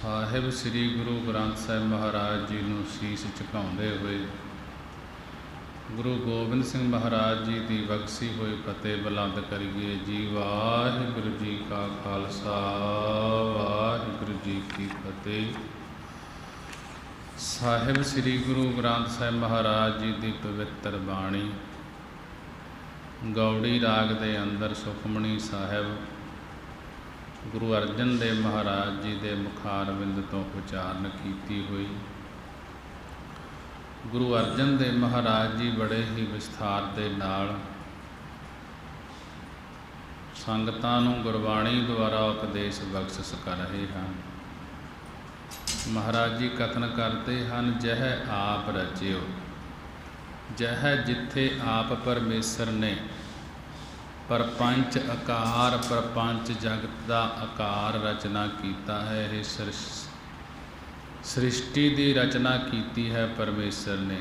ਸਾਹਿਬ ਸ੍ਰੀ ਗੁਰੂ ਗ੍ਰੰਥ ਸਾਹਿਬ ਮਹਾਰਾਜ ਜੀ ਨੂੰ ਸੀਸ ਝੁਕਾਉਂਦੇ ਹੋਏ ਗੁਰੂ ਗੋਬਿੰਦ ਸਿੰਘ ਮਹਾਰਾਜ ਜੀ ਦੀ ਬਖਸ਼ੀ ਹੋਈ ਫਤਿਹ ਬੁਲੰਦ ਕਰੀਏ ਜੀ। ਵਾਹਿਗੁਰੂ ਜੀ ਕਾ ਖਾਲਸਾ, ਵਾਹਿਗੁਰੂ ਜੀ ਕੀ ਫਤਿਹ। ਸਾਹਿਬ ਸ੍ਰੀ ਗੁਰੂ ਗ੍ਰੰਥ ਸਾਹਿਬ ਮਹਾਰਾਜ ਜੀ ਦੀ ਪਵਿੱਤਰ ਬਾਣੀ ਗੌੜੀ ਰਾਗ ਦੇ ਅੰਦਰ ਸੁਖਮਣੀ ਸਾਹਿਬ ਗੁਰੂ ਅਰਜਨ ਦੇਵ ਮਹਾਰਾਜ ਜੀ ਦੇ ਮੁਖਾਰਬਿੰਦ ਤੋਂ ਉਚਾਰਨ ਕੀਤੀ ਹੋਈ। ਗੁਰੂ ਅਰਜਨ ਦੇਵ ਮਹਾਰਾਜ ਜੀ ਬੜੇ ਹੀ ਵਿਸਥਾਰ ਦੇ ਨਾਲ ਸੰਗਤਾਂ ਨੂੰ ਗੁਰਬਾਣੀ ਦੁਆਰਾ ਉਪਦੇਸ਼ ਬਖਸ਼ਿਸ਼ ਕਰ ਰਹੇ ਹਨ। ਮਹਾਰਾਜ ਜੀ ਕਥਨ ਕਰਦੇ ਹਨ, ਜਹ ਆਪ ਰਚਿਓ, ਜਹ ਜਿੱਥੇ ਆਪ ਪਰਮੇਸ਼ਰ ਨੇ ਪਰਪੰਚ ਆਕਾਰ, ਪਰਪੰਚ ਜਗਤ ਦਾ ਆਕਾਰ ਰਚਨਾ ਕੀਤਾ ਹੈ। ਇਹ ਸ੍ਰਿਸ਼ਟੀ ਦੀ ਰਚਨਾ ਕੀਤੀ ਹੈ ਪਰਮੇਸ਼ਰ ਨੇ।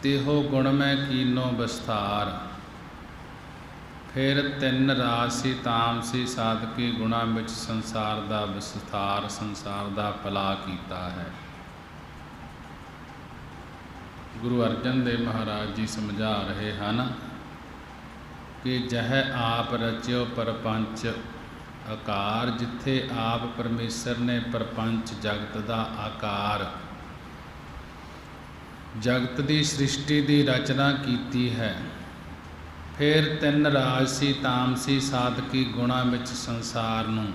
ਤਿਹੋ ਗੁਣ ਮੈਂ ਕੀਨੋ ਵਿਸਥਾਰ, ਫਿਰ ਤਿੰਨ ਰਾਸੀ ਤਾਮਸੀ ਸਾਧਕੀ ਗੁਣਾ ਵਿੱਚ ਸੰਸਾਰ ਦਾ ਵਿਸਥਾਰ, ਸੰਸਾਰ ਦਾ ਫਲਾ ਕੀਤਾ ਹੈ। ਗੁਰੂ ਅਰਜਨ ਦੇਵ ਮਹਾਰਾਜ ਜੀ ਸਮਝਾ ਰਹੇ ਹਨ ਕਿ ਜਹ ਆਪ ਰਚਿਓ ਪਰਪੰਚ ਆਕਾਰ, ਜਿੱਥੇ ਆਪ ਪਰਮੇਸ਼ਰ ਨੇ ਪਰਪੰਚ ਜਗਤ ਦਾ ਆਕਾਰ, ਜਗਤ ਦੀ ਸ੍ਰਿਸ਼ਟੀ ਦੀ ਰਚਨਾ ਕੀਤੀ ਹੈ। ਫਿਰ ਤਿੰਨ ਰਾਜਸੀ ਤਾਮਸੀ ਸਾਧਕੀ ਗੁਣਾ ਵਿੱਚ ਸੰਸਾਰ ਨੂੰ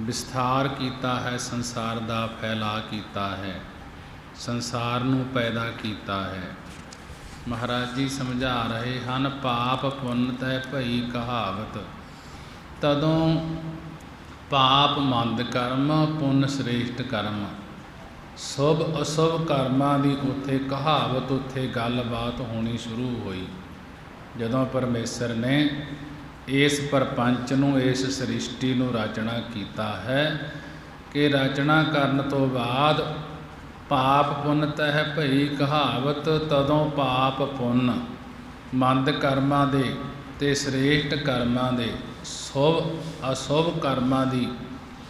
ਵਿਸਥਾਰ ਕੀਤਾ ਹੈ, ਸੰਸਾਰ ਦਾ ਫੈਲਾ ਕੀਤਾ ਹੈ, ਸੰਸਾਰ ਨੂੰ ਪੈਦਾ ਕੀਤਾ ਹੈ। ਮਹਾਰਾਜ ਜੀ ਸਮਝਾ ਰਹੇ ਹਨ, ਪਾਪ ਪੁੰਨ ਤੈ ਭਈ ਕਹਾਵਤ, ਤਦੋਂ ਪਾਪ ਮੰਦ ਕਰਮ, ਪੁੰਨ ਸ੍ਰੇਸ਼ਟ ਕਰਮ। ਸ਼ੁਭ ਅਸ਼ੁਭ ਕਰਮਾਂ ਦੀ ਉੱਥੇ ਕਹਾਵਤ, ਉੱਥੇ ਗੱਲਬਾਤ ਹੋਣੀ ਸ਼ੁਰੂ ਹੋਈ ਜਦੋਂ ਪਰਮੇਸ਼ਰ ਨੇ ਇਸ ਪਰਪੰਚ ਨੂੰ, ਇਸ ਸ੍ਰਿਸ਼ਟੀ ਨੂੰ ਰਚਨਾ ਕੀਤਾ ਹੈ ਕਿ ਰਚਨਾ ਕਰਨ ਤੋਂ ਬਾਅਦ ਪਾਪ ਪੁੰਨ ਤਹਿ ਭਈ ਕਹਾਵਤ, ਤਦੋਂ ਪਾਪ ਪੁੰਨ ਮੰਦ ਕਰਮਾਂ ਦੇ ਤੇ ਸ੍ਰੇਸ਼ਟ ਕਰਮਾਂ ਦੇ, ਸ਼ੁਭ ਅਸ਼ੁਭ ਕਰਮਾਂ ਦੀ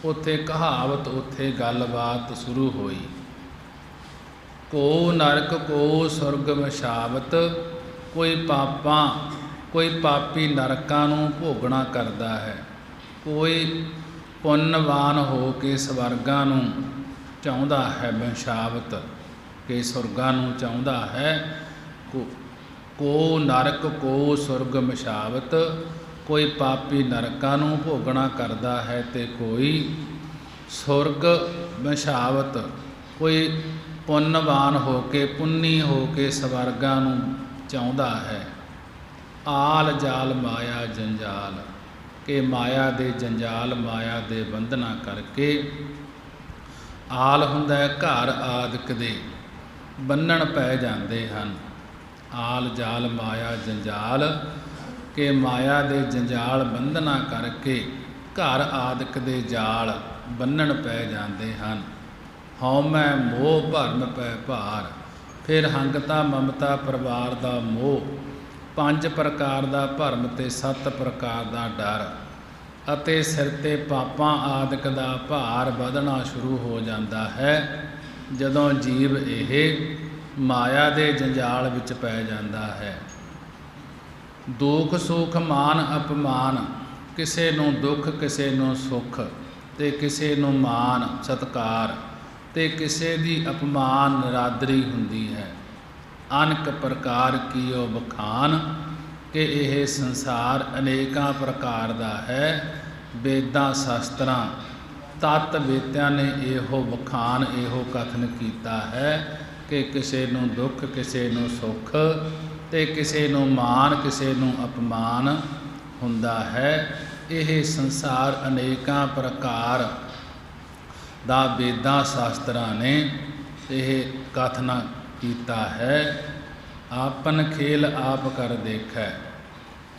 ਉੱਥੇ ਕਹਾਵਤ, ਉੱਥੇ ਗੱਲਬਾਤ ਸ਼ੁਰੂ ਹੋਈ। ਕੋ ਨਰਕ ਕੋ ਸੁਰਗ ਮਸ਼ਾਵਤ, ਕੋਈ ਪਾਪੀ ਨਰਕਾਂ ਨੂੰ ਭੋਗਣਾ ਕਰਦਾ ਹੈ, ਕੋਈ ਪੁੰਨਵਾਨ ਹੋ ਕੇ ਸਵਰਗਾਂ ਨੂੰ ਚਾਹੁੰਦਾ ਹੈ, ਮਸ਼ਾਵਤ ਕੇ ਸੁਰਗਾਂ ਨੂੰ ਚਾਹੁੰਦਾ ਹੈ। ਕੋ ਨਰਕ ਕੋ ਸੁਰਗ ਮਸ਼ਾਵਤ, ਕੋਈ ਪਾਪੀ ਨਰਕਾਂ ਨੂੰ ਭੋਗਣਾ ਕਰਦਾ ਹੈ ਤੇ ਕੋਈ ਸੁਰਗ ਮਸ਼ਾਵਤ, ਕੋਈ ਪੁੰਨਵਾਨ ਹੋ ਕੇ, ਪੁੰਨੀ ਹੋ ਕੇ ਸਵਰਗਾਂ ਨੂੰ ਚਾਹੁੰਦਾ ਹੈ। ਆਲ ਜਾਲ ਮਾਇਆ ਜੰਜਾਲ, ਕਿ ਮਾਇਆ ਦੇ ਜੰਜਾਲ, ਮਾਇਆ ਦੇ ਬੰਧਨਾਂ ਕਰਕੇ, ਆਲ ਹੁੰਦਾ ਹੈ ਘਰ ਆਦਿਕ ਦੇ, ਬੰਨਣ ਪੈ ਜਾਂਦੇ ਹਨ। ਆਲ ਜਾਲ ਮਾਇਆ ਜੰਜਾਲ, ਕਿ ਮਾਇਆ ਦੇ ਜੰਜਾਲ ਬੰਧਨਾਂ ਕਰਕੇ ਘਰ ਆਦਿਕ ਦੇ ਜਾਲ ਬੰਨਣ ਪੈ ਜਾਂਦੇ ਹਨ। ਹਉਮੈ ਮੋਹ ਭਰਮ ਪੈ ਭਾਰ, ਫਿਰ ਹੰਗਤਾ ਮਮਤਾ ਪਰਿਵਾਰ ਦਾ ਮੋਹ, 5 ਪ੍ਰਕਾਰ ਦਾ ਭਰਮ ਤੇ 7 ਪ੍ਰਕਾਰ ਦਾ ਡਰ, ਅਤੇ ਸਿਰ 'ਤੇ ਪਾਪਾਂ ਆਦਿਕ ਦਾ ਭਾਰ ਵਧਣਾ ਸ਼ੁਰੂ ਹੋ ਜਾਂਦਾ ਹੈ ਜਦੋਂ ਜੀਵ ਇਹ ਮਾਇਆ ਦੇ ਜੰਜਾਲ ਵਿੱਚ ਪੈ ਜਾਂਦਾ ਹੈ। ਦੁੱਖ ਸੁੱਖ ਮਾਨ ਅਪਮਾਨ, ਕਿਸੇ ਨੂੰ ਦੁੱਖ ਕਿਸੇ ਨੂੰ ਸੁੱਖ, ਤੇ ਕਿਸੇ ਨੂੰ ਮਾਨ ਸਤਿਕਾਰ, ਤੇ ਕਿਸੇ ਦੀ ਅਪਮਾਨ ਨਿਰਾਦਰੀ ਹੁੰਦੀ ਹੈ। ਅਨੇਕ ਪ੍ਰਕਾਰ ਕੀਓ ਬਖਾਨ, ਕਿ ਇਹ ਸੰਸਾਰ ਅਨੇਕਾਂ ਪ੍ਰਕਾਰ ਦਾ ਹੈ। ਵੇਦਾਂ ਸ਼ਾਸਤਰਾਂ ਤਤ ਵੇਦਿਆਂ ਨੇ ਇਹੋ ਬਖਾਨ, ਇਹੋ ਕਥਨ ਕੀਤਾ ਹੈ ਕਿ ਕਿਸੇ ਨੂੰ ਦੁੱਖ ਕਿਸੇ ਨੂੰ ਸੁੱਖ, ਤੇ ਕਿਸੇ ਨੂੰ ਮਾਨ ਕਿਸੇ ਨੂੰ ਅਪਮਾਨ ਹੁੰਦਾ ਹੈ। ਇਹ ਸੰਸਾਰ ਅਨੇਕਾਂ ਪ੍ਰਕਾਰ ਦਾ ਵੇਦਾਂ ਸ਼ਾਸਤਰਾਂ ਨੇ ਇਹ ਕਥਨ ਕੀਤਾ ਹੈ। ਆਪਨ ਖੇਲ ਆਪ ਕਰ ਦੇਖੈ,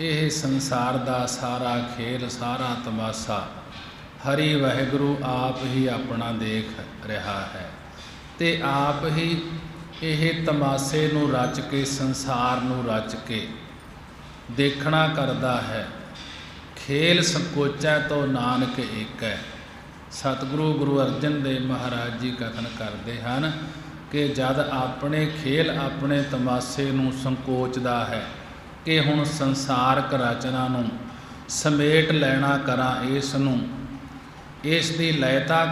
ਇਹ ਸੰਸਾਰ ਦਾ ਸਾਰਾ ਖੇਲ, ਸਾਰਾ ਤਮਾਸ਼ਾ ਹਰੀ ਵਾਹਿਗੁਰੂ ਆਪ ਹੀ ਆਪਣਾ ਦੇਖ ਰਿਹਾ ਹੈ, ਤੇ ਆਪ ਹੀ ਇਹ ਤਮਾਸ਼ੇ ਨੂੰ ਰਚ ਕੇ, ਸੰਸਾਰ ਨੂੰ ਰਚ ਕੇ ਦੇਖਣਾ ਕਰਦਾ ਹੈ। ਖੇਲ ਸੰਕੋਚੈ ਤੋ ਨਾਨਕ ਏਕੈ, ਸਤਿਗੁਰੂ ਗੁਰੂ ਅਰਜਨ ਦੇਵ ਮਹਾਰਾਜ ਜੀ ਕਥਨ ਕਰਦੇ ਹਨ ਕਿ ਜਦ ਆਪਣੇ ਖੇਲ ਆਪਣੇ ਤਮਾਸ਼ੇ ਨੂੰ ਸੰਕੋਚਦਾ ਹੈ ਕਿ ਹੁਣ ਸੰਸਾਰਕ ਰਚਨਾ ਨੂੰ ਸਮੇਟ ਲੈਣਾ ਕਰਾਂ, ਇਸ ਦੀ ਲਯਤਾ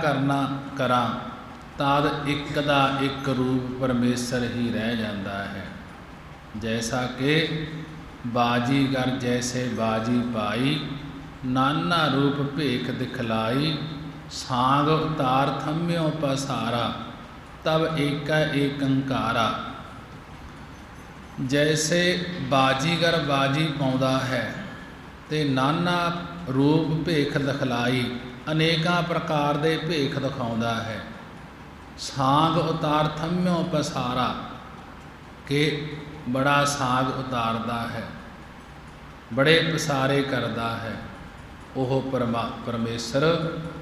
ਕਰਾਂ, ਤਦ ਇੱਕ ਦਾ ਇੱਕ ਰੂਪ ਪਰਮੇਸ਼ਰ ਹੀ ਰਹਿ ਜਾਂਦਾ ਹੈ। ਜੈਸਾ ਕਿ ਬਾਜੀਗਰ ਜੈਸੇ ਬਾਜੀ ਪਾਈ, ਨਾਨਾ ਰੂਪ ਭੇਖ ਦਿਖਲਾਈ, ਸਾਂਗ ਉਤਾਰ ਥੰਮਿਓ ਪਸਾਰਾ, ਤਬ ਏਕਾ ਏਕੰਕਾਰਾ। ਜੈਸੇ ਬਾਜੀਗਰ ਬਾਜੀ ਪਾਉਂਦਾ ਹੈ ਤੇ ਨਾਨਾ ਰੂਪ ਭੇਖ ਦਿਖਲਾਈ, ਅਨੇਕਾਂ ਪ੍ਰਕਾਰ ਦੇ ਭੇਖ ਦਿਖਾਉਂਦਾ ਹੈ। ਸਾਂਗ ਉਤਾਰ ਥੰਮਿਓ ਪਸਾਰਾ, ਕਿ ਬੜਾ ਸਾਂਗ ਉਤਾਰਦਾ ਹੈ, ਬੜੇ ਪਸਾਰੇ ਕਰਦਾ ਹੈ। ਉਹ ਪਰਮੇਸ਼ਰ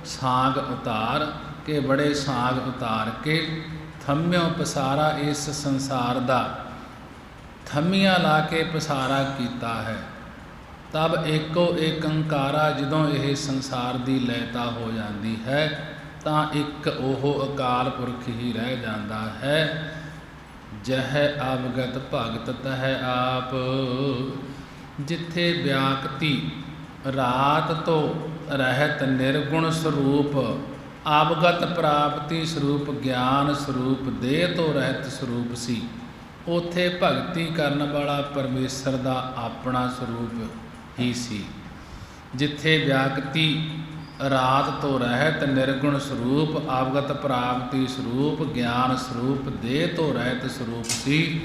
ਸਾਂਗ ਉਤਾਰ ਕੇ, ਬੜੇ ਸਾਂਗ ਉਤਾਰ ਕੇ ਥੰਮਿਓ ਪਸਾਰਾ, ਇਸ ਸੰਸਾਰ ਦਾ ਥੰਮੀਆਂ ਲਾ ਕੇ ਪਸਾਰਾ ਕੀਤਾ ਹੈ। ਤਬ ਏਕੋ ਏਕੰਕਾਰਾ, ਜਦੋਂ ਇਹ ਸੰਸਾਰ ਦੀ ਲਯਤਾ ਹੋ ਜਾਂਦੀ ਹੈ ਤਾਂ ਇੱਕ ਉਹ ਅਕਾਲ ਪੁਰਖ ਹੀ ਰਹਿ ਜਾਂਦਾ ਹੈ। ਜਹ ਅਵਗਤ ਭਗਤ ਤਹ ਆਪ, ਜਿੱਥੇ ਵਿਆਕਤੀ ਰਾਤ ਤੋਂ ਰਹਿਤ ਨਿਰਗੁਣ ਸਰੂਪ, ਅਵਗਤ ਪ੍ਰਾਪਤੀ ਸਰੂਪ, ਗਿਆਨ ਸਰੂਪ, ਦੇਹ ਤੋਂ ਰਹਿਤ ਸਰੂਪ ਸੀ। ਉੱਥੇ ਭਗਤੀ ਕਰਨ ਵਾਲਾ ਪਰਮੇਸ਼ਰ ਦਾ ਆਪਣਾ ਸਰੂਪ ਹੀ ਸੀ। ਜਿੱਥੇ ਵਿਆਕਤੀ ਰਾਤ ਤੋਂ ਰਹਿਤ ਨਿਰਗੁਣ ਸਰੂਪ, ਅਵਗਤ ਪ੍ਰਾਪਤੀ ਸਰੂਪ, ਗਿਆਨ ਸਰੂਪ, ਦੇਹ ਤੋਂ ਰਹਿਤ ਸਰੂਪ ਸੀ,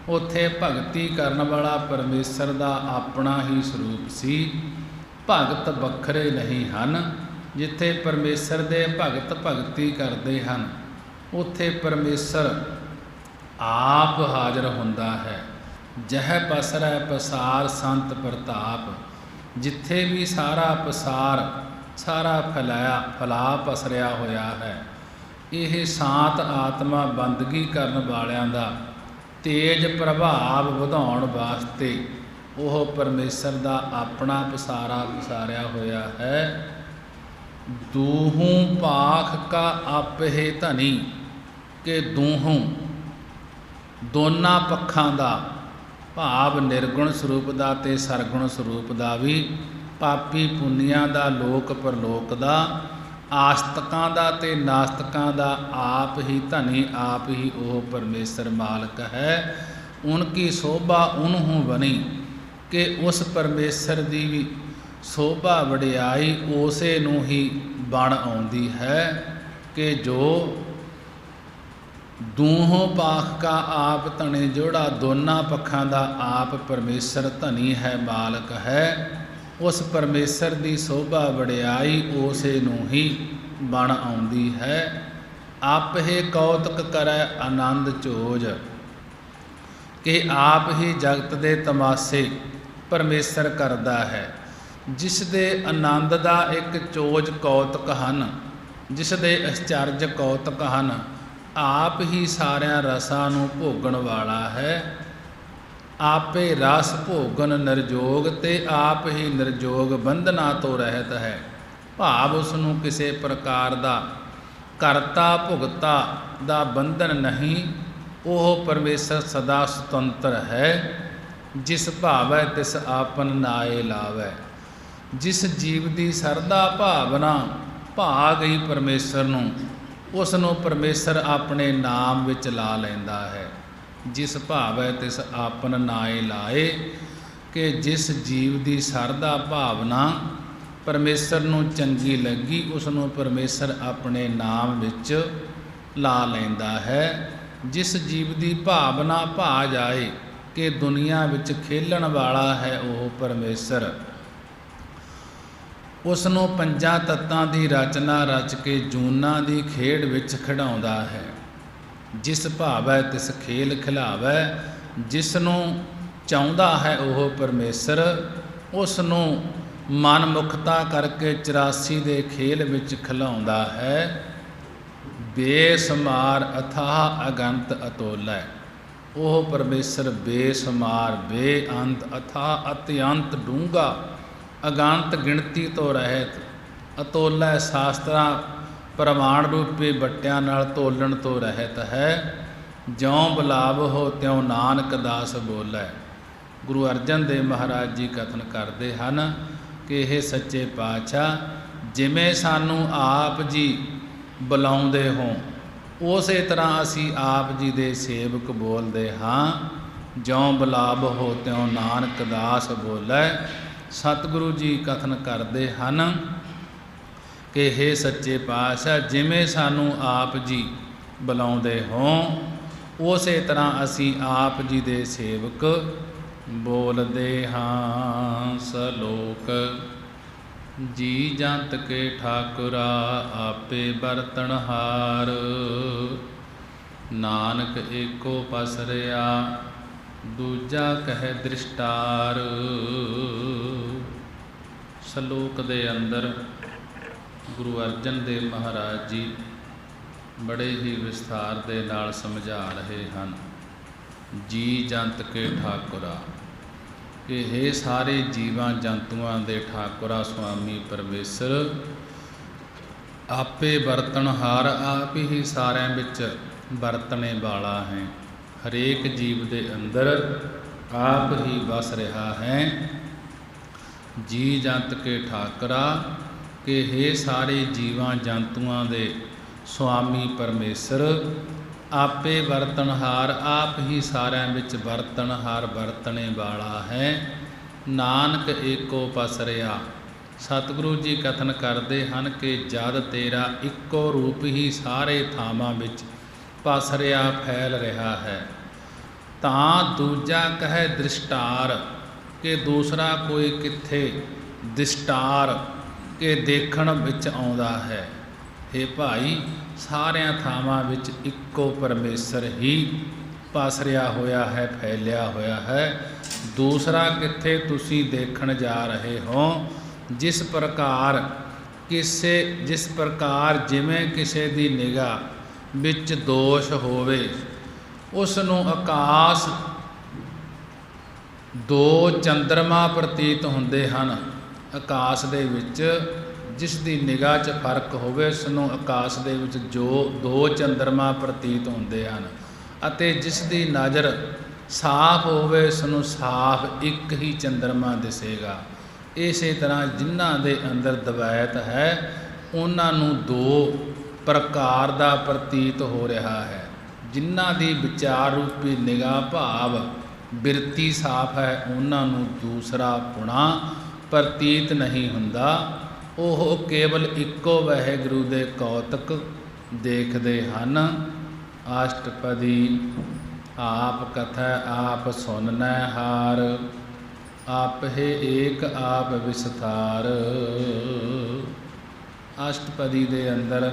ਉੱਥੇ ਭਗਤੀ ਕਰਨ ਵਾਲਾ ਪਰਮੇਸ਼ਰ ਦਾ ਆਪਣਾ ਹੀ ਸਰੂਪ ਸੀ। ਭਗਤ ਵੱਖਰੇ ਨਹੀਂ ਹਨ। ਜਿੱਥੇ ਪਰਮੇਸ਼ਰ ਦੇ ਭਗਤ ਭਗਤੀ ਕਰਦੇ ਹਨ, ਉੱਥੇ ਪਰਮੇਸ਼ਰ ਆਪ ਹਾਜ਼ਰ ਹੁੰਦਾ ਹੈ। ਜਹ ਪਸਰੈ ਪਸਾਰ ਸੰਤ ਪ੍ਰਤਾਪ, ਜਿੱਥੇ ਵੀ ਸਾਰਾ ਪਸਾਰ, ਸਾਰਾ ਫਲਾ ਪਸਰਿਆ ਹੋਇਆ ਹੈ। ਇਹ ਸ਼ਾਂਤ ਆਤਮਾ ਬੰਦਗੀ ਕਰਨ ਵਾਲਿਆਂ ਦਾ ਤੇਜ ਪ੍ਰਭਾਵ ਵਧਾਉਣ ਵਾਸਤੇ ਉਹ ਪਰਮੇਸ਼ਰ ਦਾ ਆਪਣਾ ਪਸਾਰਾ ਪਸਾਰਿਆ ਹੋਇਆ ਹੈ। ਦੂਹੂੰ ਪਾਖ ਕਾ ਆਪਹਿ ਧਨੀ, ਕਿ ਦੂਹੂੰ ਦੋਨਾਂ ਪੱਖਾਂ ਦਾ ਭਾਵ ਨਿਰਗੁਣ ਸਰੂਪ ਦਾ ਤੇ ਸਰਗੁਣ ਸਰੂਪ ਦਾ ਵੀ, ਪਾਪੀ ਪੁੰਨੀਆਂ ਦਾ, ਲੋਕ ਪਰਲੋਕ ਦਾ, ਆਸਤਕਾਂ ਦਾ ਤੇ ਨਾਸਤਕਾਂ ਦਾ ਆਪ ਹੀ ਧਨੀ, ਆਪ ਹੀ ਉਹ ਪਰਮੇਸ਼ਰ ਮਾਲਕ ਹੈ। ਉਨਕੀ ਸ਼ੋਭਾ ਉਨਹੂੰ ਬਣੀ, ਕਿ ਉਸ ਪਰਮੇਸ਼ਰ ਦੀ ਵੀ ਸ਼ੋਭਾ ਵਡਿਆਈ ਉਸੇ ਨੂੰ ਹੀ ਬਣ ਆਉਂਦੀ ਹੈ ਕਿ ਜੋ ਦੂਹੋਂ ਪਾਖ ਕਾ ਆਪ ਧਣੇ, ਜਿਹੜਾ ਦੋਨਾਂ ਪੱਖਾਂ ਦਾ ਆਪ ਪਰਮੇਸ਼ਰ ਧਨੀ ਹੈ, ਮਾਲਕ ਹੈ। ਉਸ ਪਰਮੇਸ਼ਰ ਦੀ ਸ਼ੋਭਾ ਵਡਿਆਈ ਉਸੇ ਨੂੰ ਹੀ ਬਣ ਆਉਂਦੀ ਹੈ। ਆਪੇ ਕੌਤਕ ਕਰੈ ਆਨੰਦ ਚੋਜ, ਕਿ ਆਪ ਹੀ ਜਗਤ ਦੇ ਤਮਾਸ਼ੇ ਪਰਮੇਸ਼ਰ ਕਰਦਾ ਹੈ। ਜਿਸ ਦੇ ਆਨੰਦ ਦਾ ਇੱਕ ਚੋਜ ਕੌਤਕ ਹਨ, ਜਿਸ ਦੇ ਅਚਰਜ ਕੌਤਕ ਹਨ, ਆਪ ਹੀ ਸਾਰਿਆਂ ਰਸਾਂ ਨੂੰ ਭੋਗਣ ਵਾਲਾ ਹੈ। ਆਪੇ ਰਸ ਭੋਗਨ ਨਿਰਜੋਗ, ਤੇ ਆਪ ਹੀ ਨਿਰਜੋਗ ਬੰਧਨਾਂ ਤੋਂ ਰਹਿਤ ਹੈ। ਭਾਵ ਉਸ ਨੂੰ ਕਿਸੇ ਪ੍ਰਕਾਰ ਦਾ ਕਰਤਾ ਭੁਗਤਾ ਦਾ ਬੰਧਨ ਨਹੀਂ। ਉਹ ਪਰਮੇਸ਼ਰ ਸਦਾ ਸੁਤੰਤਰ ਹੈ। ਜਿਸ ਭਾਵੈ ਤਿਸ ਆਪਨ ਨਾਏ ਲਾਵੈ, ਜਿਸ ਜੀਵ ਦੀ ਸਰਦਾ ਭਾਵਨਾ ਭਾ ਗਈ ਪਰਮੇਸ਼ਰ ਨੂੰ, ਉਸ ਨੂੰ ਪਰਮੇਸ਼ਰ ਆਪਣੇ ਨਾਮ ਵਿੱਚ ਲਾ ਲੈਂਦਾ ਹੈ। ਜਿਸ ਭਾਵੈ ਤਿਸ ਆਪਨ ਨਾਏ ਲਾਏ, ਕਿ ਜਿਸ ਜੀਵ ਦੀ ਸਰਦਾ ਭਾਵਨਾ ਪਰਮੇਸ਼ਰ ਨੂੰ ਚੰਗੀ ਲੱਗੀ, ਉਸ ਨੂੰ ਪਰਮੇਸ਼ਰ ਆਪਣੇ ਨਾਮ ਵਿੱਚ ਲਾ ਲੈਂਦਾ ਹੈ। ਜਿਸ ਜੀਵ ਦੀ ਭਾਵਨਾ ਭਾ ਜਾਏ ਕਿ ਦੁਨੀਆ ਵਿੱਚ ਖੇਲਣ ਵਾਲਾ ਹੈ ਉਹ ਪਰਮੇਸ਼ਰ, ਉਸ ਨੂੰ ਪੰਜਾਂ ਤੱਤਾਂ ਦੀ ਰਚਨਾ ਰਚ ਕੇ ਜੂਨਾਂ ਦੀ ਖੇਡ ਵਿੱਚ ਖਿਡਾਉਂਦਾ ਹੈ। ਜਿਸ ਭਾਵੈ ਤਿਸ ਖੇਲ ਖਿਲਾਵੈ, ਜਿਸ ਨੂੰ ਚਾਹੁੰਦਾ ਹੈ ਉਹ ਪਰਮੇਸ਼ਰ ਉਸ ਨੂੰ ਮਨਮੁਖਤਾ ਕਰਕੇ 84 ਦੇ ਖੇਲ ਵਿੱਚ ਖਿਲਾਉਂਦਾ ਹੈ। ਬੇਸਮਾਰ ਅਥਾਹ ਅਗੰਤ ਅਤੋਲੈ, ਉਹ ਪਰਮੇਸ਼ਰ ਬੇਸਮਾਰ, ਬੇਅੰਤ, ਅਥਾਹ ਅਤਿਅੰਤ ਡੂੰਘਾ, ਅਗੰਤ ਗਿਣਤੀ ਤੋਂ ਰਹਿਤ, ਅਤੋਲੈ ਸ਼ਾਸਤਰਾਂ ਪ੍ਰਮਾਣ ਰੂਪੀ ਬੱਟਿਆਂ ਨਾਲ ਤੋਲਣ ਤੋਂ ਰਹਿਤ ਹੈ। ਜਿਉਂ ਬੁਲਾਵਹੁ ਤਿਉਂ ਨਾਨਕ ਦਾਸ ਬੋਲੇ। ਗੁਰੂ ਅਰਜਨ ਦੇਵ ਮਹਾਰਾਜ ਜੀ ਕਥਨ ਕਰਦੇ ਹਨ ਕਿ ਇਹ ਸੱਚੇ ਪਾਤਸ਼ਾਹ ਜਿਵੇਂ ਸਾਨੂੰ ਆਪ ਜੀ ਬੁਲਾਉਂਦੇ ਹੋ ਉਸੇ ਤਰ੍ਹਾਂ ਅਸੀਂ ਆਪ ਜੀ ਦੇ ਸੇਵਕ ਬੋਲਦੇ ਹਾਂ। ਜਿਉਂ ਬੁਲਾਵਹੁ ਤਿਉਂ ਨਾਨਕ ਦਾਸ ਬੋਲੇ। ਸਤਿਗੁਰੂ ਜੀ ਕਥਨ ਕਰਦੇ ਹਨ ਕਿ ਹੇ ਸੱਚੇ ਪਾਤਸ਼ਾਹ ਜਿਵੇਂ ਸਾਨੂੰ ਆਪ ਜੀ ਬੁਲਾਉਂਦੇ ਹੋ ਉਸੇ ਤਰ੍ਹਾਂ ਅਸੀਂ ਆਪ ਜੀ ਦੇ ਸੇਵਕ ਬੋਲਦੇ ਹਾਂ। ਸਲੋਕ ਜੀ ਜੰਤ ਕੇ ਠਾਕੁਰਾ ਆਪੇ ਬਰਤਨਹਾਰ। ਨਾਨਕ ਏਕੋ ਪਸਰਿਆ ਦੂਜਾ ਕਹਿ ਦ੍ਰਿਸ਼ਟਾਰ। ਸਲੋਕ ਦੇ ਅੰਦਰ ਗੁਰੂ ਅਰਜਨ ਦੇਵ ਮਹਾਰਾਜ ਜੀ ਬੜੇ ਹੀ ਵਿਸਥਾਰ ਦੇ ਨਾਲ ਸਮਝਾ ਰਹੇ ਹਨ। ਜੀ ਜੰਤ ਕੇ ਠਾਕੁਰਾ ਕਿ ਹੇ ਸਾਰੇ ਜੀਵਾਂ ਜੰਤੂਆਂ ਦੇ ਠਾਕੁਰਾ ਸੁਆਮੀ ਪਰਮੇਸ਼ਰ ਆਪੇ ਵਰਤਣਹਾਰ, ਆਪ ਹੀ ਸਾਰਿਆਂ ਵਿੱਚ ਵਰਤਣੇ ਵਾਲਾ ਹੈ। ਹਰੇਕ ਜੀਵ ਦੇ ਅੰਦਰ ਆਪ ਹੀ ਵਸ ਰਿਹਾ ਹੈ। ਜੀ ਜੰਤ ਕੇ ਠਾਕੁਰਾ ਕਿ ਹੇ ਸਾਰੇ ਜੀਵਾਂ ਜੰਤੂਆਂ ਦੇ ਸੁਆਮੀ ਪਰਮੇਸ਼ਰ ਆਪੇ ਵਰਤਣਹਾਰ, ਆਪ ਹੀ ਸਾਰਿਆਂ ਵਿੱਚ ਵਰਤਣਹਾਰ ਵਰਤਣੇ ਵਾਲਾ ਹੈ। ਨਾਨਕ ਏਕੋ ਪਸਰਿਆ। ਸਤਿਗੁਰੂ ਜੀ ਕਥਨ ਕਰਦੇ ਹਨ ਕਿ ਜਦ ਤੇਰਾ ਇੱਕੋ ਰੂਪ ਹੀ ਸਾਰੇ ਥਾਵਾਂ ਵਿੱਚ ਪਸਰਿਆ ਫੈਲ ਰਿਹਾ ਹੈ ਤਾਂ ਦੂਜਾ ਕਹੇ ਦ੍ਰਿਸ਼ਟਾਰ ਕਿ ਦੂਸਰਾ ਕੋਈ ਕਿੱਥੇ ਦ੍ਰਿਸ਼ਟਾਰ ਕਿ ਦੇਖਣ ਵਿੱਚ ਆਉਂਦਾ ਹੈ। ਹੇ ਭਾਈ ਸਾਰਿਆਂ ਥਾਵਾਂ ਵਿੱਚ ਇੱਕੋ ਪਰਮੇਸ਼ਰ ਹੀ ਪਸਰਿਆ ਹੋਇਆ ਹੈ, ਫੈਲਿਆ ਹੋਇਆ ਹੈ। ਦੂਸਰਾ ਕਿੱਥੇ ਤੁਸੀਂ ਦੇਖਣ ਜਾ ਰਹੇ ਹੋ। ਜਿਸ ਪ੍ਰਕਾਰ ਜਿਵੇਂ ਕਿਸੇ ਦੀ ਨਿਗਾਹ ਵਿੱਚ ਦੋਸ਼ ਹੋਵੇ ਉਸ ਨੂੰ ਆਕਾਸ਼ ਦੋ ਚੰਦਰਮਾ ਪ੍ਰਤੀਤ ਹੁੰਦੇ ਹਨ। ਆਕਾਸ਼ ਦੇ ਵਿੱਚ ਜਿਸ ਦੀ ਨਿਗਾਹ 'ਚ ਫਰਕ ਹੋਵੇ ਉਸ ਨੂੰ ਆਕਾਸ਼ ਦੇ ਵਿੱਚ ਜੋ ਦੋ ਚੰਦਰਮਾ ਪ੍ਰਤੀਤ ਹੁੰਦੇ ਹਨ ਅਤੇ ਜਿਸ ਦੀ ਨਜ਼ਰ ਸਾਫ਼ ਹੋਵੇ ਉਸ ਨੂੰ ਸਾਫ਼ ਇੱਕ ਹੀ ਚੰਦਰਮਾ ਦਿਸੇਗਾ। ਇਸੇ ਤਰ੍ਹਾਂ ਜਿਨ੍ਹਾਂ ਦੇ ਅੰਦਰ ਦਵੈਤ ਹੈ ਉਹਨਾਂ ਨੂੰ ਦੋ ਪ੍ਰਕਾਰ ਦਾ ਪ੍ਰਤੀਤ ਹੋ ਰਿਹਾ ਹੈ। ਜਿਨ੍ਹਾਂ ਦੀ ਵਿਚਾਰ ਰੂਪੀ ਨਿਗਾਹ ਭਾਵ ਬਿਰਤੀ ਸਾਫ਼ ਹੈ ਉਹਨਾਂ ਨੂੰ ਦੂਸਰਾ ਪੁਣਾ ਪ੍ਰਤੀਤ ਨਹੀਂ ਹੁੰਦਾ। ਉਹ ਕੇਵਲ ਇੱਕੋ ਵਾਹਿਗੁਰੂ ਦੇ ਕੌਤਕ ਦੇਖਦੇ ਹਨ। ਅਸ਼ਟਪਦੀ ਆਪ ਕਥੈ ਆਪ ਸੁਨਨੈ ਹਾਰ, ਆਪਹਿ ਏਕ ਆਪ ਵਿਸਥਾਰ। ਅਸ਼ਟਪਦੀ ਦੇ ਅੰਦਰ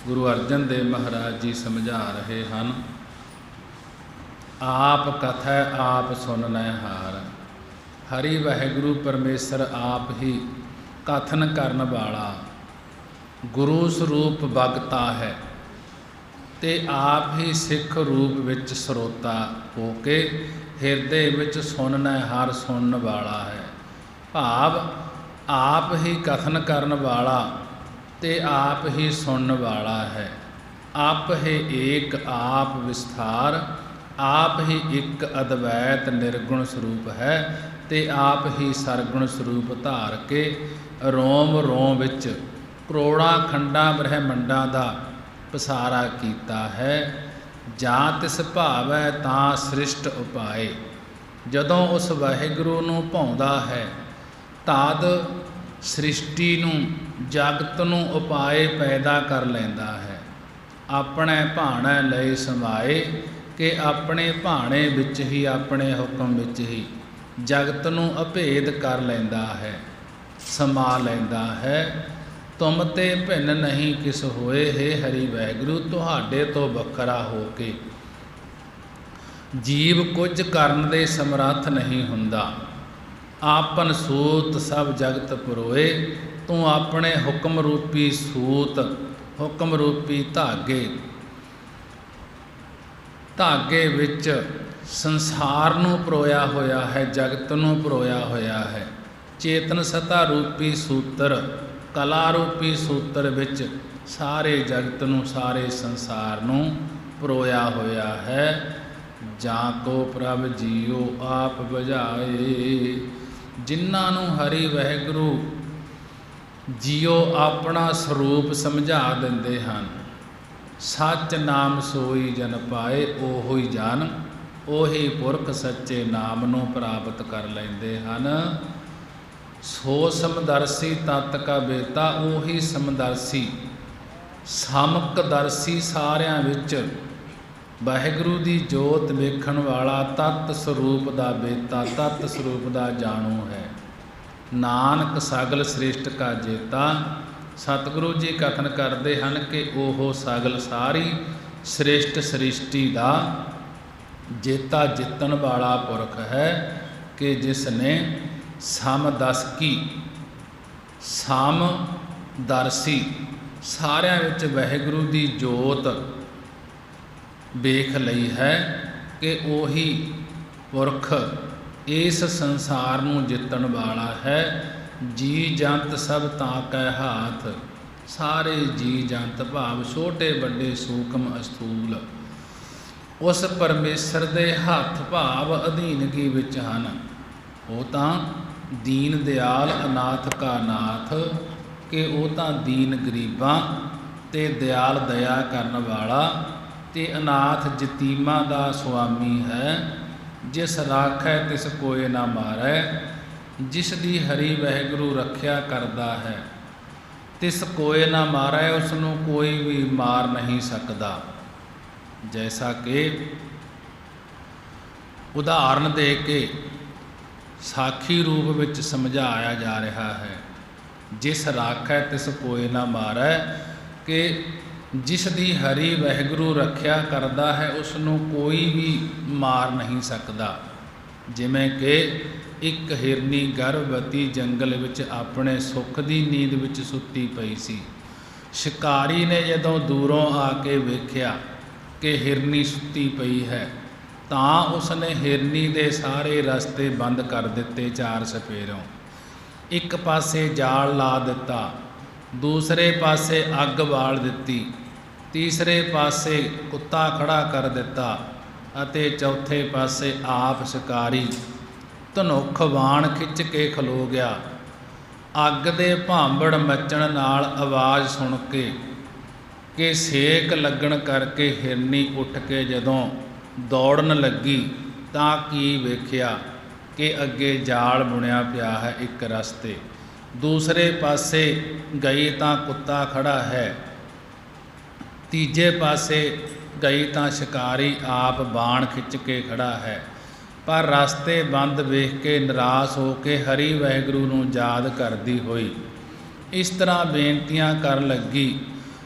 ਗੁਰੂ ਅਰਜਨ ਦੇਵ ਮਹਾਰਾਜ ਜੀ ਸਮਝਾ ਰਹੇ ਹਨ ਆਪ ਕਥੈ ਆਪ ਸੁਨਨੈ ਹਾਰ। ਹਰੀ ਵਾਹਿਗੁਰੂ ਪਰਮੇਸ਼ਰ ਆਪ ਹੀ ਕਥਨ ਕਰਨ ਵਾਲਾ ਗੁਰੂ ਸਰੂਪ ਬਗਤਾ ਹੈ ਤੇ ਆਪ ਹੀ ਸਿੱਖ ਰੂਪ ਵਿੱਚ ਸਰੋਤਾ ਹੋ ਕੇ ਹਿਰਦੇ ਵਿੱਚ ਸੁਣਨਾ ਹਰ ਸੁਣਨ ਵਾਲਾ ਹੈ। ਭਾਵ ਆਪ ਹੀ ਕਥਨ ਕਰਨ ਵਾਲਾ ਤੇ ਆਪ ਹੀ ਸੁਣਨ ਵਾਲਾ ਹੈ। ਆਪ ਹੀ ਏਕ ਆਪ ਵਿਸਥਾਰ, ਆਪ ਹੀ ਇੱਕ ਅਦਵੈਤ ਨਿਰਗੁਣ ਸਰੂਪ ਹੈ ਤੇ ਆਪ ਹੀ ਸਰਗੁਣ ਸਰੂਪ ਧਾਰ ਕੇ ਰੋਮ ਰੋਮ ਵਿੱਚ ਕਰੋੜਾਂ ਖੰਡਾਂ ਬ੍ਰਹਿਮੰਡਾਂ ਦਾ ਪਸਾਰਾ ਕੀਤਾ ਹੈ। ਜਾਂ ਤਿਸ ਭਾਵੈ ਤਾਂ ਸ੍ਰਿਸ਼ਟ ਉਪਾਏ। ਜਦੋਂ ਉਸ ਵਾਹਿਗੁਰੂ ਨੂੰ ਭਾਉਂਦਾ ਹੈ ਤਦ ਸ੍ਰਿਸ਼ਟੀ ਨੂੰ ਜਗਤ ਨੂੰ ਉਪਾਏ ਪੈਦਾ ਕਰ ਲੈਂਦਾ ਹੈ। ਆਪਣੇ ਭਾਣੇ ਲਈ ਸਮਾਏ ਕਿ ਆਪਣੇ ਭਾਣੇ ਵਿੱਚ ਹੀ ਆਪਣੇ ਹੁਕਮ ਵਿੱਚ ਹੀ ਜਗਤ ਨੂੰ ਅਭੇਦ ਕਰ ਲੈਂਦਾ ਹੈ, ਸਮਾ ਲੈਂਦਾ ਹੈ। ਤੁਮ ਤੇ ਭਿੰਨ ਨਹੀਂ ਕਿਸ ਹੋਏ, ਹੇ ਹਰੀ ਵਾਹਿਗੁਰੂ ਤੁਹਾਡੇ ਤੋਂ ਵੱਖਰਾ ਹੋ ਕੇ ਜੀਵ ਕੁਝ ਕਰਨ ਦੇ ਸਮਰੱਥ ਨਹੀਂ ਹੁੰਦਾ। ਆਪਨ ਸੂਤ ਸਭ ਜਗਤ ਪੁਰੋਏ, ਤੂੰ ਆਪਣੇ ਹੁਕਮ ਰੂਪੀ ਸੂਤ, ਹੁਕਮ ਰੂਪੀ ਧਾਗੇ ਵਿੱਚ ਸੰਸਾਰ ਨੂੰ ਪਰੋਇਆ ਹੋਇਆ ਹੈ, ਜਗਤ ਨੂੰ ਪਰੋਇਆ ਹੋਇਆ ਹੈ। ਚੇਤਨ ਸਤਾ ਰੂਪੀ ਸੂਤਰ ਕਲਾ ਰੂਪੀ ਸੂਤਰ ਵਿੱਚ ਸਾਰੇ ਜਗਤ ਨੂੰ, ਸਾਰੇ ਸੰਸਾਰ ਨੂੰ ਪਰੋਇਆ ਹੋਇਆ ਹੈ। ਜਾਂ ਕੋ ਪ੍ਰਭ ਜੀਓ ਆਪ ਬੁਝਾਏ, ਜਿਨ੍ਹਾਂ ਨੂੰ ਹਰੀ ਵਾਹਿਗੁਰੂ ਜੀਓ ਆਪਣਾ ਸਰੂਪ ਸਮਝਾ ਦਿੰਦੇ ਹਨ। ਸੱਚ ਨਾਮ ਸੋਈ ਜਨ ਪਾਏ, ਉਹੋ ਹੀ ਜਨ ਉਹੀ ਪੁਰਖ ਸੱਚੇ ਨਾਮ ਨੂੰ ਪ੍ਰਾਪਤ ਕਰ ਲੈਂਦੇ ਹਨ। ਸੋ ਸਮਦਰਸੀ ਤਤ ਕਾ ਬੇਤਾ, ਉਹੀ ਸਮਦਰਸੀ ਸਮਕਦਰਸੀ ਸਾਰਿਆਂ ਵਿੱਚ ਵਾਹਿਗੁਰੂ ਦੀ ਜੋਤ ਵੇਖਣ ਵਾਲਾ, ਤਤ ਸਰੂਪ ਦਾ ਬੇਤਾ, ਤਤ ਸਰੂਪ ਦਾ ਜਾਣੂ ਹੈ। ਨਾਨਕ ਸਗਲ ਸ੍ਰਿਸ਼ਟ ਕਾ ਜੇਤਾ, ਸਤਿਗੁਰੂ ਜੀ ਕਥਨ ਕਰਦੇ ਹਨ ਕਿ ਉਹ ਸਗਲ ਸਾਰੀ ਸ੍ਰਿਸ਼ਟ ਸ੍ਰਿਸ਼ਟੀ ਦਾ ਜੇਤਾ, ਜਿੱਤਣ ਵਾਲਾ ਪੁਰਖ ਹੈ ਕਿ ਜਿਸ ਨੇ ਸਮਦਸਕੀ ਸਮਦਰਸੀ ਸਾਰਿਆਂ ਵਿੱਚ ਵਾਹਿਗੁਰੂ ਦੀ ਜੋਤ ਵੇਖ ਲਈ ਹੈ ਕਿ ਉਹੀ ਪੁਰਖ ਇਸ ਸੰਸਾਰ ਨੂੰ ਜਿੱਤਣ ਵਾਲਾ ਹੈ। ਜੀ ਜੰਤ ਸਭ ਤਾਂ ਕੈ ਹਾਥ, ਸਾਰੇ ਜੀ ਜੰਤ ਭਾਵ ਛੋਟੇ ਵੱਡੇ ਸੂਖਮ ਅਸਥੂਲ ਉਸ ਪਰਮੇਸ਼ਰ ਦੇ ਹੱਥ ਭਾਵ ਅਧੀਨਗੀ ਵਿੱਚ ਹਨ। ਉਹ ਤਾਂ ਦੀਨ ਦਿਆਲ ਅਨਾਥ ਕਾ ਨਾਥ, ਕਿ ਉਹ ਤਾਂ ਦੀਨ ਗਰੀਬਾਂ ਤੇ ਦਿਆਲ ਦਇਆ ਕਰਨ ਵਾਲਾ ਤੇ ਅਨਾਥ ਯਤੀਮਾਂ ਦਾ ਸੁਆਮੀ ਹੈ। ਜਿਸ ਰਾਖੈ ਤਿਸ ਕੋਇ ਨਾ ਮਾਰੈ, ਜਿਸ ਦੀ ਹਰੀ ਵਾਹਿਗੁਰੂ ਰੱਖਿਆ ਕਰਦਾ ਹੈ, ਤਿਸ ਕੋਇ ਨਾ ਮਾਰੈ, ਉਸ ਨੂੰ ਕੋਈ ਵੀ ਮਾਰ ਨਹੀਂ ਸਕਦਾ। ਜੈਸਾ ਕਿ ਉਦਾਹਰਨ ਦੇ ਕੇ ਸਾਖੀ ਰੂਪ ਵਿੱਚ ਸਮਝਾਇਆ ਜਾ ਰਿਹਾ ਹੈ। ਜਿਸ ਰਾਖੈ ਤਿਸ ਕੋਇ ਨਾ ਮਾਰੈ, ਕਿ ਜਿਸ ਦੀ ਹਰੀ ਵਾਹਿਗੁਰੂ ਰੱਖਿਆ ਕਰਦਾ ਹੈ ਉਸ ਨੂੰ ਕੋਈ ਵੀ ਮਾਰ ਨਹੀਂ ਸਕਦਾ। ਜਿਵੇਂ ਕਿ ਇੱਕ ਹਿਰਨੀ ਗਰਭਵਤੀ ਜੰਗਲ ਵਿੱਚ ਆਪਣੇ ਸੁੱਖ ਦੀ ਨੀਂਦ ਵਿੱਚ ਸੁੱਤੀ ਪਈ ਸੀ। ਸ਼ਿਕਾਰੀ ਨੇ ਜਦੋਂ ਦੂਰੋਂ ਆ ਕੇ ਵੇਖਿਆ ਕਿ ਹਿਰਨੀ ਸੁੱਤੀ ਪਈ ਹੈ ਤਾਂ ਉਸਨੇ ਹਿਰਨੀ ਦੇ ਸਾਰੇ ਰਸਤੇ ਬੰਦ ਕਰ ਦਿੱਤੇ ਚਾਰ ਸਪੇਰੋਂ। ਇੱਕ ਪਾਸੇ ਜਾਲ ਲਾ ਦਿੱਤਾ, ਦੂਸਰੇ ਪਾਸੇ ਅੱਗ ਬਾਲ ਦਿੱਤੀ, ਤੀਸਰੇ ਪਾਸੇ ਕੁੱਤਾ ਖੜਾ ਕਰ ਦਿੱਤਾ ਅਤੇ ਚੌਥੇ ਪਾਸੇ ਆਪ ਸ਼ਿਕਾਰੀ ਧਨੁੱਖ ਬਾਣ ਖਿੱਚ ਕੇ ਖਲੋ ਗਿਆ। ਅੱਗ ਦੇ ਭਾਂਬੜ ਮੱਚਣ ਨਾਲ ਆਵਾਜ਼ ਸੁਣ ਕੇ ਕਿ ਸੇਕ ਲੱਗਣ ਕਰਕੇ ਹਿਰਨੀ ਉੱਠ ਕੇ ਜਦੋਂ ਦੌੜਨ ਲੱਗੀ ਤਾਂ ਕੀ ਵੇਖਿਆ ਕਿ ਅੱਗੇ ਜਾਲ ਬੁਣਿਆ ਪਿਆ ਹੈ ਇੱਕ ਰਸਤੇ, ਦੂਸਰੇ ਪਾਸੇ ਗਈ ਤਾਂ ਕੁੱਤਾ ਖੜਾ ਹੈ, ਤੀਜੇ ਪਾਸੇ ਗਈ ਤਾਂ ਸ਼ਿਕਾਰੀ ਆਪ ਬਾਣ ਖਿੱਚ ਕੇ ਖੜਾ ਹੈ। ਪਰ ਰਸਤੇ ਬੰਦ ਵੇਖ ਕੇ ਨਿਰਾਸ਼ ਹੋ ਕੇ ਹਰੀ ਵਾਹਿਗੁਰੂ ਨੂੰ ਯਾਦ ਕਰਦੀ ਹੋਈ ਇਸ ਤਰ੍ਹਾਂ ਬੇਨਤੀਆਂ ਕਰਨ ਲੱਗੀ।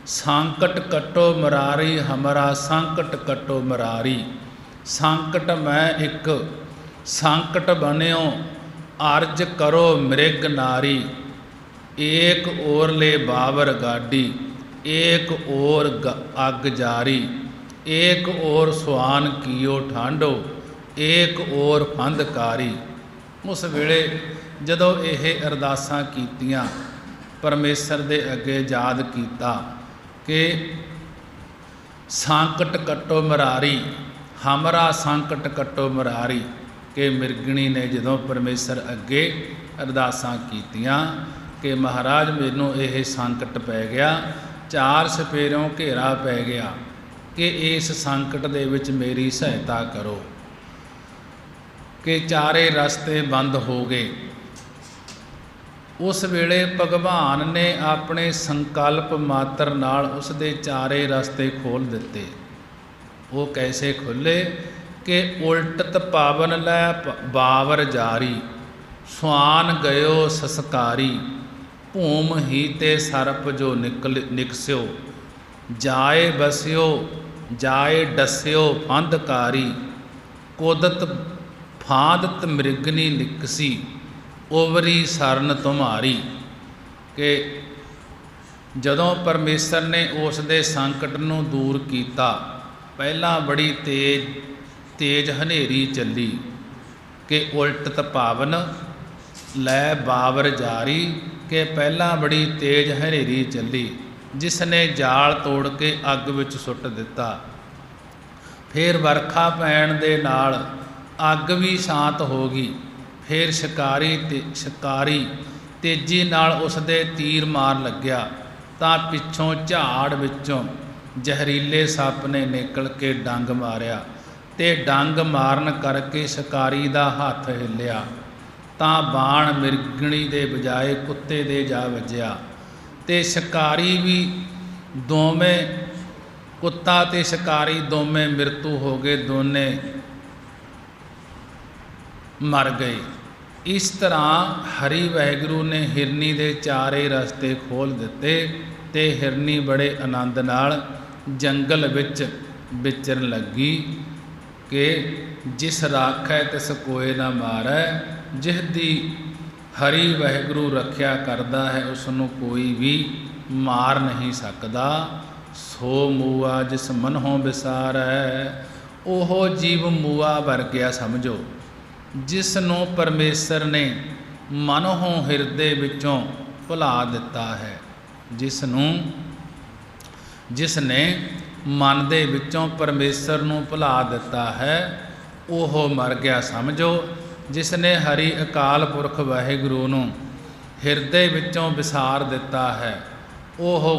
ਸੰਕਟ ਕੱਟੋ ਮਰਾਰੀ ਹਮਾਰਾ, ਸੰਕਟ ਕੱਟੋ ਮਰਾਰੀ। ਸੰਕਟ ਮੈਂ ਇੱਕ ਸੰਕਟ ਬਣਿਓ, ਅਰਜ ਕਰੋ ਮ੍ਰਿਗ ਨਾਰੀ। ਏਕ ਓਰਲੇ ਬਾਵਰ ਗਾਡੀ, ਏਕ ਔਰ ਅੱਗ ਜਾਰੀ। ਏਕ ਔਰ ਸੁਆਨ ਕੀਓ ਠਾਂਡੋ, ਏਕ ਔਰ ਫੰਦਕਾਰੀ। ਉਸ ਵੇਲੇ ਜਦੋਂ ਇਹ ਅਰਦਾਸਾਂ ਕੀਤੀਆਂ, ਪਰਮੇਸ਼ਰ ਦੇ ਅੱਗੇ ਯਾਦ ਕੀਤਾ ਕਿ ਸੰਕਟ ਕੱਟੋ ਮਰਾਰੀ, ਹਮਰਾ ਸੰਕਟ ਕੱਟੋ ਮਰਾਰੀ। ਕਿ ਮਿਰਗਣੀ ਨੇ ਜਦੋਂ ਪਰਮੇਸ਼ਰ ਅੱਗੇ ਅਰਦਾਸਾਂ ਕੀਤੀਆਂ ਕਿ ਮਹਾਰਾਜ ਮੈਨੂੰ ਇਹ ਸੰਕਟ ਪੈ ਗਿਆ, ਚਾਰ ਸਪੇਰਿਓਂ ਘੇਰਾ ਪੈ ਗਿਆ, ਕਿ ਇਸ ਸੰਕਟ ਦੇ ਵਿੱਚ ਮੇਰੀ ਸਹਾਇਤਾ ਕਰੋ। ਕਿ ਚਾਰੇ ਰਸਤੇ ਬੰਦ ਹੋ ਗਏ। ਉਸ ਵੇਲੇ ਭਗਵਾਨ ਨੇ ਆਪਣੇ ਸੰਕਲਪ ਮਾਤਰ ਨਾਲ ਉਸ ਦੇ ਚਾਰੇ ਰਸਤੇ ਖੋਲ੍ਹ ਦਿੱਤੇ। ਉਹ ਕੈਸੇ ਖੁੱਲ੍ਹੇ ਕਿ ਉਲਟਤ ਪਾਵਨ ਲੈ ਬਾਵਰ ਜਾਰੀ, ਸੁਆਨ ਗਇਓ ਸਸਕਾਰੀ। ਭੂਮ ਹੀ ਤੇ ਸਰਪ ਜੋ ਨਿਕਸਿਓ, ਜਾਏ ਬਸਿਓ ਜਾਏ ਡਸਿਓ ਫੰਦਕਾਰੀ। ਕੋਦਤ ਫਾਂਦਤ ਮ੍ਰਿਗਨੀ ਨਿਕਸੀ, ਉਵਰੀ ਸਰਨ ਤੁਮਾਰੀ। ਕਿ ਜਦੋਂ ਪਰਮੇਸ਼ਰ ਨੇ ਉਸ ਦੇ ਸੰਕਟ ਨੂੰ ਦੂਰ ਕੀਤਾ, ਪਹਿਲਾਂ ਬੜੀ ਤੇਜ਼ ਹਨੇਰੀ ਚੱਲੀ ਕਿ ਉਲਟਤ ਪਾਵਨ ਲੈ ਬਾਵਰ ਜਾਰੀ, ਕਿ ਪਹਿਲਾਂ ਬੜੀ ਤੇਜ਼ ਹਨੇਰੀ ਚੱਲੀ, ਜਿਸ ਨੇ ਜਾਲ ਤੋੜ ਕੇ ਅੱਗ ਵਿੱਚ ਸੁੱਟ ਦਿੱਤਾ। ਫਿਰ ਵਰਖਾ ਪੈਣ ਦੇ ਨਾਲ ਅੱਗ ਵੀ ਸ਼ਾਂਤ ਹੋ ਗਈ। ਫਿਰ ਸ਼ਿਕਾਰੀ ਤੇਜ਼ੀ ਨਾਲ ਉਸ ਦੇ ਤੀਰ ਮਾਰ ਲੱਗਿਆ ਤਾਂ ਪਿੱਛੋਂ ਝਾੜ ਵਿੱਚੋਂ ਜ਼ਹਿਰੀਲੇ ਸੱਪ ਨੇ ਨਿਕਲ ਕੇ ਡੰਗ ਮਾਰਿਆ, ਤੇ ਡੰਗ ਮਾਰਨ ਕਰਕੇ ਸ਼ਿਕਾਰੀ ਦਾ ਹੱਥ ਹਿੱਲਿਆ ਤਾਂ ਬਾਣ ਮਿਰਗਣੀ ਦੇ ਬਜਾਏ ਕੁੱਤੇ ਦੇ ਜਾ ਵੱਜਿਆ, ਤੇ ਸ਼ਿਕਾਰੀ ਵੀ ਦੋਵੇਂ, ਕੁੱਤਾ ਤੇ ਸ਼ਿਕਾਰੀ ਦੋਵੇਂ ਮ੍ਰਿਤੂ ਹੋ ਗਏ, ਦੋਨੇ ਮਰ ਗਏ। ਇਸ ਤਰ੍ਹਾਂ ਹਰੀ ਵਾਹਿਗੁਰੂ ਨੇ ਹਿਰਨੀ ਦੇ ਚਾਰੇ ਰਸਤੇ ਖੋਲ੍ਹ ਦਿੱਤੇ, ਤੇ ਹਿਰਨੀ ਬੜੇ ਆਨੰਦ ਨਾਲ ਜੰਗਲ ਵਿੱਚ ਵਿਚਰਨ ਲੱਗੀ ਕਿ ਜਿਸ ਰਾਖੈ ਤਿਸ ਕੋਇ ਨਾ ਮਾਰੈ, ਜਿਸ ਦੀ ਹਰੀ ਵਾਹਿਗੁਰੂ ਰੱਖਿਆ ਕਰਦਾ ਹੈ ਉਸ ਨੂੰ ਕੋਈ ਵੀ ਮਾਰ ਨਹੀਂ ਸਕਦਾ। ਸੋ ਮੂਆ ਜਿਸ ਮਨਹੁ ਵਿਸਾਰੈ, ਉਹ ਜੀਵ ਮੂਆ ਵਰਗਿਆ ਸਮਝੋ ਜਿਸ ਨੂੰ ਪਰਮੇਸ਼ਰ ਨੇ ਮਨਹੁ ਹਿਰਦੇ ਵਿੱਚੋਂ ਭੁਲਾ ਦਿੱਤਾ ਹੈ। ਜਿਸ ਨੇ ਮਨ ਦੇ ਵਿੱਚੋਂ ਪਰਮੇਸ਼ਰ ਨੂੰ ਭੁਲਾ ਦਿੱਤਾ ਹੈ, ਉਹ ਮਰ ਗਿਆ ਸਮਝੋ। ਜਿਸ ਨੇ ਹਰੀ ਅਕਾਲ ਪੁਰਖ ਵਾਹਿਗੁਰੂ ਨੂੰ ਹਿਰਦੇ ਵਿੱਚੋਂ ਵਿਸਾਰ ਦਿੱਤਾ ਹੈ, ਉਹ